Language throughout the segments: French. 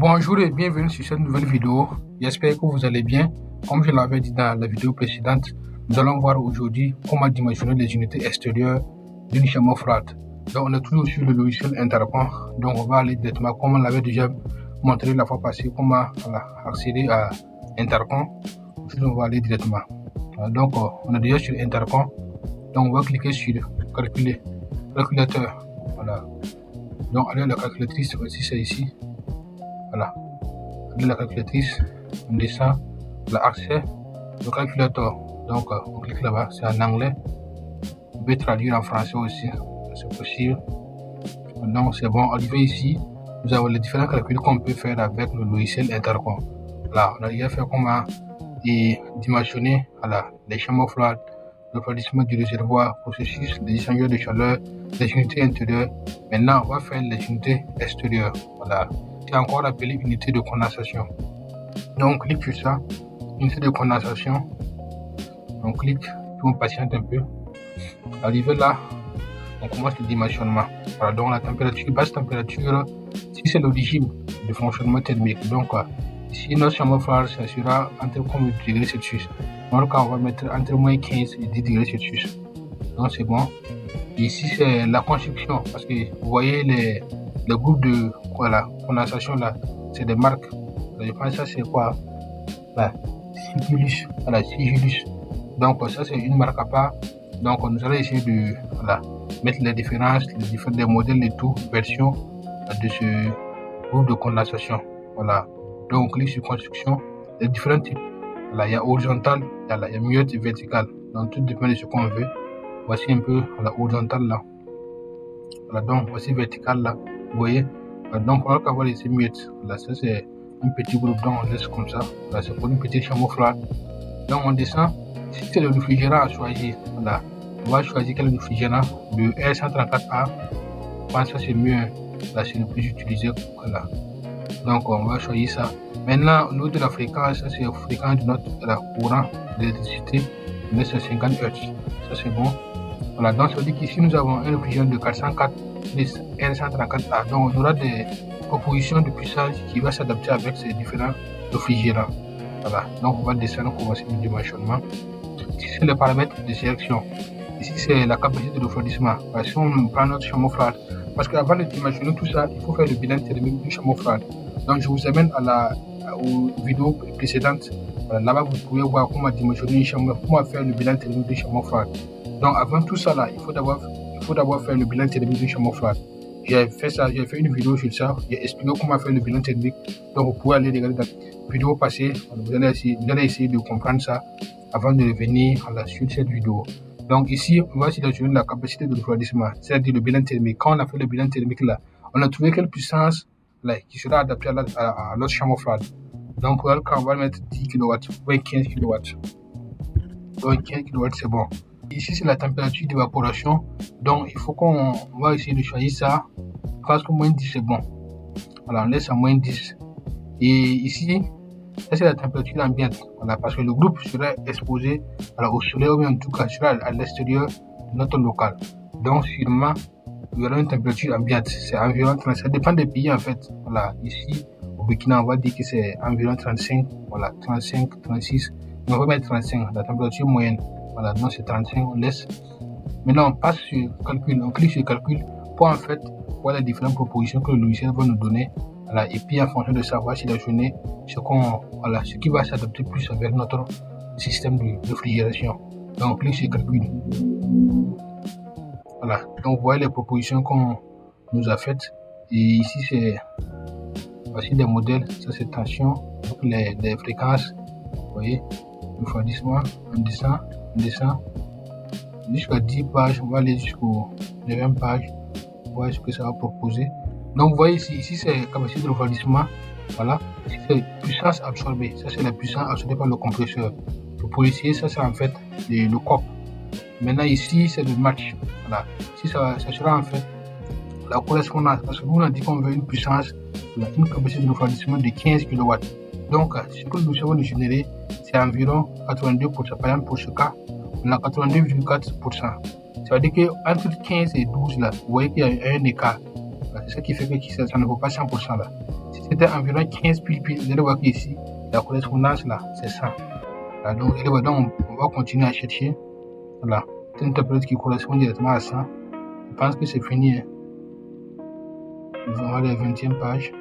Bonjour et bienvenue sur cette nouvelle vidéo. J'espère que vous allez bien. Comme je l'avais dit dans la vidéo précédente, nous allons voir aujourd'hui comment dimensionner les unités extérieures d'une chambre froide. Donc on est toujours sur le logiciel Intercom. Donc on va aller directement, comme on l'avait déjà montré la fois passée, comment accéder à Intercom. Aujourd'hui on va aller directement. Donc on est déjà sur Intercom. Donc on va cliquer sur calculateur. Voilà. Donc allez à la calculatrice, voici c'est ici. Voilà, de la calculatrice, on descend, l'accès, le calculateur. Donc on clique là-bas, c'est en anglais. On peut traduire en français aussi, c'est possible. Donc c'est bon, arrivé ici, nous avons les différents calculs qu'on peut faire avec le logiciel Intercom. Là, on a déjà fait comment dimensionner les chambres froides, le refroidissement du réservoir, processus, les échangeurs de chaleur, les unités intérieures. Maintenant, on va faire les unités extérieures. Voilà. C'est encore appelé unité de condensation. Donc on clique sur ça, unité de condensation. On clique, puis on patiente un peu. Arrivé là, on commence le dimensionnement. Voilà, donc la température, basse température, si c'est l'origine du fonctionnement thermique. Donc ici notre chambre froide, ça sera entre combien de degrés Celsius. Dans cas, on va mettre entre moins 15 et 10 degrés Celsius. Donc c'est bon. Et ici c'est la construction, parce que vous voyez les groupes de condensation là, c'est des marques. Je pense que ça c'est quoi? Sigillus. Voilà, Sigillus. Donc ça c'est une marque à part. Donc nous allons essayer de mettre les différences, les modèles et tout, versions de ce groupe de condensation. Voilà. Donc on clique sur construction, les différents types. Voilà, il y a horizontal, il y a myote et vertical. Donc tout dépend de ce qu'on veut. Voici un peu la horizontale là. Voilà, donc voici vertical là. Vous voyez, donc on va avoir les miettes. Là, ça c'est un petit groupe, donc on laisse comme ça. Là, c'est pour une petite chambre froide. Donc on descend. Si c'est le réfrigérant à choisir, voilà, on va choisir quel réfrigérant, le R134A. Je pense que c'est mieux. Là, c'est le plus utilisé. Voilà. Donc on va choisir ça. Maintenant, au niveau de la fréquence, ça c'est la fréquence de notre courant d'électricité. C'est 50 Hz. Ça c'est bon. Voilà, donc ça veut dire qu'ici nous avons un réfrigérant de 404 plus R134A. Donc on aura des propositions de puissance qui va s'adapter avec ces différents réfrigérants. Voilà, donc on va descendre, commencer le dimensionnement. Ici c'est le paramètre de sélection. Ici c'est la capacité de refroidissement. Si on prend notre chambre froide, parce qu'avant de dimensionner tout ça, il faut faire le bilan thermique d'une chambre froide. Donc je vous amène aux vidéos précédentes. Là-bas vous pouvez voir comment dimensionner une chambre, comment faire le bilan thermique d'une chambre froide. Donc avant tout ça là, il faut d'abord faire le bilan thermique d'une chambre froide. J'ai fait une vidéo sur ça, j'ai expliqué comment faire le bilan thermique. Donc vous pouvez aller regarder la vidéo passée, vous allez essayer de comprendre ça avant de revenir à la suite de cette vidéo. Donc ici, on va sélectionner la capacité de refroidissement, c'est-à-dire le bilan thermique. Quand on a fait le bilan thermique là, on a trouvé quelle puissance là, qui sera adaptée à notre chambre froide. Donc pour le cas, on va mettre 10 kW ou 15 kW. Donc 15 kW c'est bon. Ici c'est la température d'évaporation, donc il faut qu'on va essayer de choisir ça parce que moins 10 c'est bon. Voilà, on laisse à moins 10. Et ici, ça c'est la température ambiante, voilà, parce que le groupe sera exposé au soleil ou bien en tout cas sera à l'extérieur de notre local. Donc sûrement il y aura une température ambiante, c'est environ 30, ça dépend des pays en fait. Voilà, ici au Burkina on va dire que c'est environ 35, voilà, 35, 36, mais on va mettre 35, la température moyenne. Voilà, donc c'est 35, on laisse. Maintenant on passe sur calcul, on clique sur calcul pour en fait voir les différentes propositions que le logiciel va nous donner. Voilà, et puis en fonction de ça, on va sélectionner ce qui va s'adapter plus avec notre système de réfrigération. Donc on clique sur calcul. Voilà, donc vous voyez les propositions qu'on nous a faites. Et ici c'est voici des modèles, ça c'est tension, donc les fréquences, vous voyez, refroidissement, on descend jusqu'à 10 pages, on va aller jusqu'aux 20 pages, voir ce que ça va proposer. Donc vous voyez ici c'est capacité de refroidissement, voilà, ici c'est puissance absorbée, ça c'est la puissance absorbée par le compresseur. Le policier, ça c'est en fait le coq. Maintenant ici c'est le match, voilà, ici ça sera en fait la correspondance, parce que nous on a dit qu'on veut une puissance, une capacité de refroidissement de 15 kW. Donc ce que nous savons générer, c'est environ 82%. Par exemple pour ce cas, on a 82,4%. Ça veut dire qu'entre 15 et 12 là, vous voyez qu'il y a un écart. C'est ce qui fait que ça ne vaut pas 100% là. Si c'était environ 15 ppi. Vous allez voir qu'ici, la correspondance là, c'est ça. Voilà, donc, on va continuer à chercher. Voilà, c'est une interprète qui correspond directement à ça. Je pense que c'est fini. Hein. On va aller à la 20e page.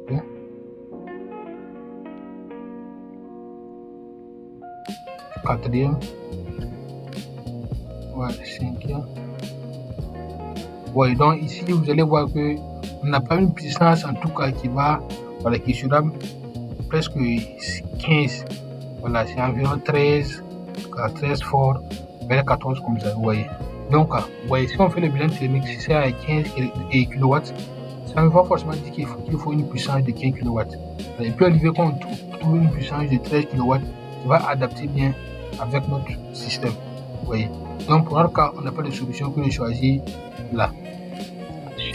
Okay. 4e. Ouais, 5e. Ouais, donc ici, vous allez voir que on n'a pas une puissance en tout cas qui va, voilà, qui sera presque 15. Voilà, c'est environ 13 fort, vers 14 comme ça, vous voyez. Donc, vous voyez, si on fait le bilan thermique, si c'est à 15 kW, ça ne va pas forcément dire qu'il faut une puissance de 15 kW. Il peut arriver qu'on trouve une puissance de 13 kW qui va adapter bien avec notre système. Vous voyez. Donc, pour notre cas, on n'a pas de solution que de choisir là.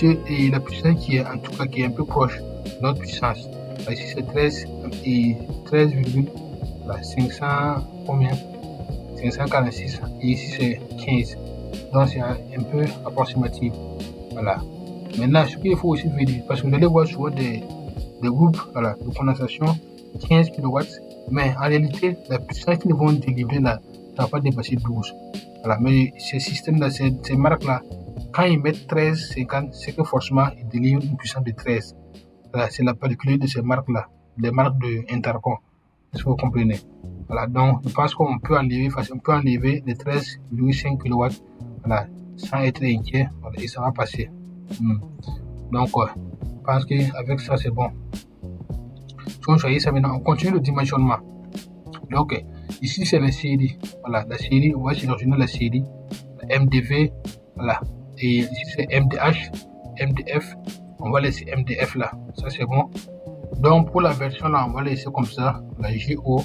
Et la puissance qui est en tout cas qui est un peu proche de notre puissance. Là, ici, c'est 13 et 500 combien 546 et ici c'est 15. Donc c'est un peu approximatif. Voilà. Maintenant, ce qu'il faut aussi vérifier, parce que vous allez voir souvent des groupes, voilà, de condensation 15 kW, mais en réalité, la puissance qu'ils vont délivrer là, ça ne va pas dépasser 12. Voilà. Mais ces systèmes-là, ces marques-là, quand ils mettent 13, 50, c'est que forcément, ils délivrent une puissance de 13. Voilà, c'est la particularité de ces marques-là, les marques de Intercom. Est-ce que vous comprenez? Voilà, donc je pense qu'on peut enlever les 13,5 kW, voilà, sans être inquiet, voilà, et ça va passer. Donc, je pense qu'avec ça, c'est bon. Si on choisit ça maintenant, on continue le dimensionnement. Donc, ici, c'est la série. Voilà, la série, on va sélectionner la série, la MDV, voilà. Et ici, c'est MDH, MDF. On va laisser MDF là. Ça, c'est bon. Donc, pour la version là, on va laisser comme ça, la GO.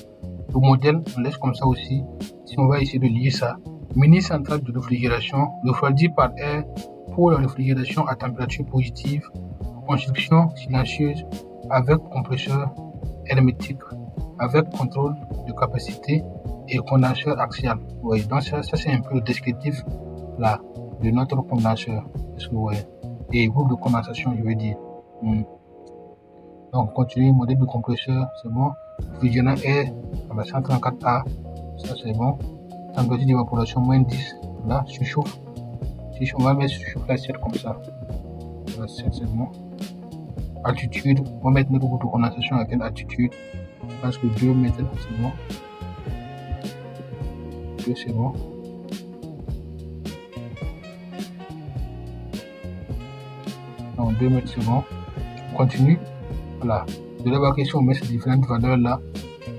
Le modèle, on laisse comme ça aussi. Si on va essayer de lire ça. Mini centrale de réfrigération, refroidi par air pour la réfrigération à température positive. Construction silencieuse avec compresseur hermétique, avec contrôle de capacité et condenseur axial. Oui, donc ça c'est un peu le descriptif là de notre condenseur. Est-ce que vous voyez? Et groupe de condensation, je veux dire. Donc, on continue, modèle de compresseur, c'est bon. Refrigerant air, à la 134A, ça c'est bon. Température d'évaporation, moins 10, là, surchauffe. Si on va mettre surchauffe la 7 comme ça. La 7, c'est bon. Altitude, on va mettre notre groupe de condensation à quelle altitude? Je pense que 2 mètres, c'est bon. 2, c'est bon. Donc, 2 mètres, c'est bon. On continue. Voilà. De là, si on met ces différentes valeurs là,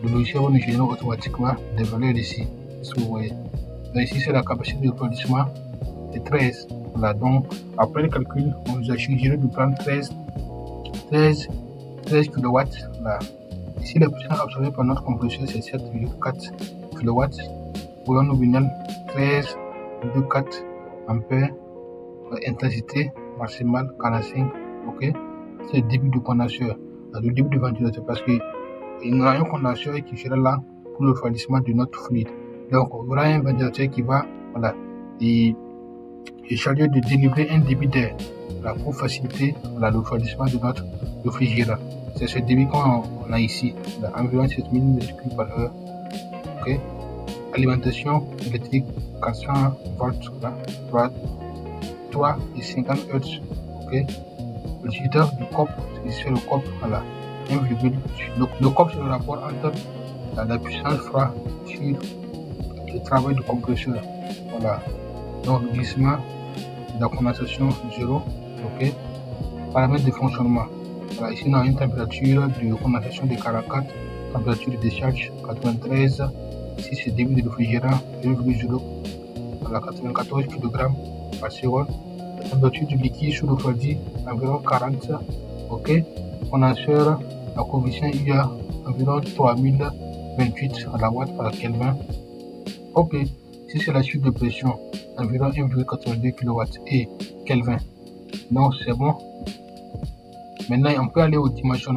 le logiciel va nous générer automatiquement des valeurs ici. Ce que vous voyez. Donc ici, c'est la capacité de refroidissement de 13. Voilà. Donc, après le calcul, on nous a suggéré de prendre 13 kW. Voilà. Ici, la puissance absorbée par notre compresseur, c'est 7,4 kW. Bouillon nominal, 13,4 ampères. Intensité maximale, 45. Ok. C'est le début du condenseur. Le début du ventilateur, parce qu'il y aura un condenseur qui sera là pour le refroidissement de notre fluide. Donc, il y aura un ventilateur qui va, voilà, et chargé de délivrer un débit d'air, voilà, pour faciliter, voilà, le refroidissement de notre réfrigérant. C'est ce débit qu'on a ici, là, environ 7000 m3 par heure. Ok. Alimentation électrique, 400 volts, là, 3 et 50 Hz. Ok. Le digiteur du COP, c'est le COP, voilà, 1,8. Le COP, c'est le rapport entre la puissance froide sur le travail du compresseur. Voilà. Donc, le glissement, la condensation 0. Ok. Paramètres de fonctionnement. Voilà. Ici, on a une température de condensation de 44, température de décharge 93. Ici, c'est débit de réfrigérant 0,0. Voilà, 94 kg par seconde. La température du liquide sous refroidi environ 40. Ok. Condenseur, la coefficient IA environ 3028 à la watt par Kelvin. Ok. Si c'est la chute de pression, environ 1,82 kW et Kelvin. Donc c'est bon. Maintenant on peut aller aux dimensions.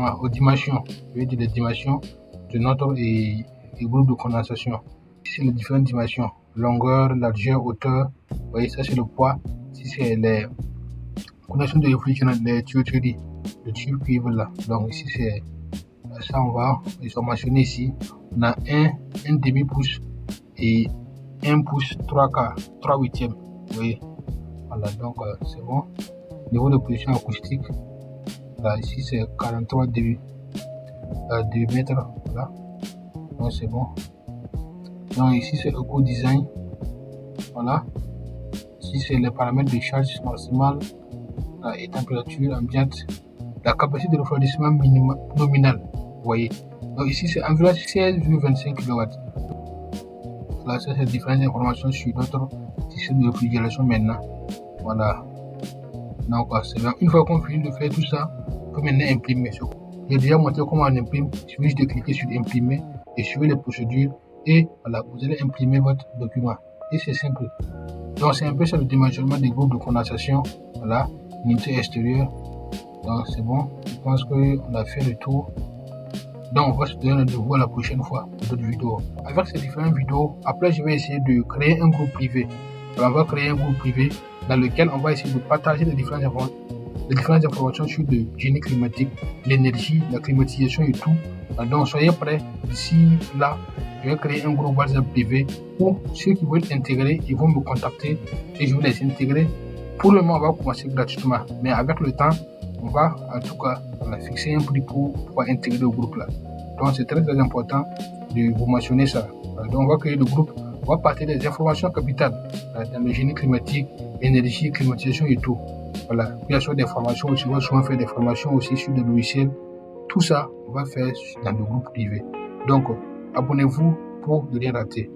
Je veux dire les dimensions de notre groupe de condensation. Ici les différentes dimensions. Longueur, largeur, hauteur. Vous voyez, ça c'est le poids. Si c'est les connexion de réfrigérateur, les tuyauteries, le tube qui veut là. Donc ici c'est ça, ils sont mentionnés ici. On a un demi-pouce et 1 pouce 3 huitièmes. Vous voyez, voilà, donc c'est bon. Niveau de position acoustique, là ici c'est 43 dB, mètres, voilà, donc c'est bon. Donc ici c'est Eco Design, voilà. Ici c'est les paramètres de charge maximale et température ambiante, la capacité de refroidissement nominale, vous voyez. Donc ici c'est environ 16,25 kW. Là ça c'est différentes informations sur notre système de réfrigération maintenant, voilà. Donc c'est bien. Une fois qu'on finit de faire tout ça, on peut maintenant imprimer. J'ai déjà montré comment on imprime. Il suffit de cliquer sur imprimer et suivre les procédures et voilà, vous allez imprimer votre document. Et c'est simple. Donc c'est un peu ça le dimensionnement des groupes de condensation. Voilà, unité extérieure. Donc c'est bon. Je pense qu'on a fait le tour. Donc on va se donner rendez-vous à la prochaine fois pour d'autres vidéos. Avec ces différentes vidéos, après je vais essayer de créer un groupe privé. Alors, on va créer un groupe privé dans lequel on va essayer de partager les différentes informations sur le génie climatique, l'énergie, la climatisation et tout. Donc soyez prêts. D'ici là, je vais créer un groupe WhatsApp privé où ceux qui veulent intégrer, ils vont me contacter et je vais les intégrer. Pour le moment, on va commencer gratuitement, mais avec le temps, on va en tout cas fixer un prix pour pouvoir intégrer le groupe là. Donc c'est très important de vous mentionner ça. Donc on va créer le groupe, on va partir des informations capitales dans le génie climatique, énergie, climatisation et tout. Voilà, il y a des formations aussi, on va souvent faire des formations aussi sur des logiciels. Tout ça, on va faire dans le groupe privé. Donc, abonnez-vous pour ne rien rater.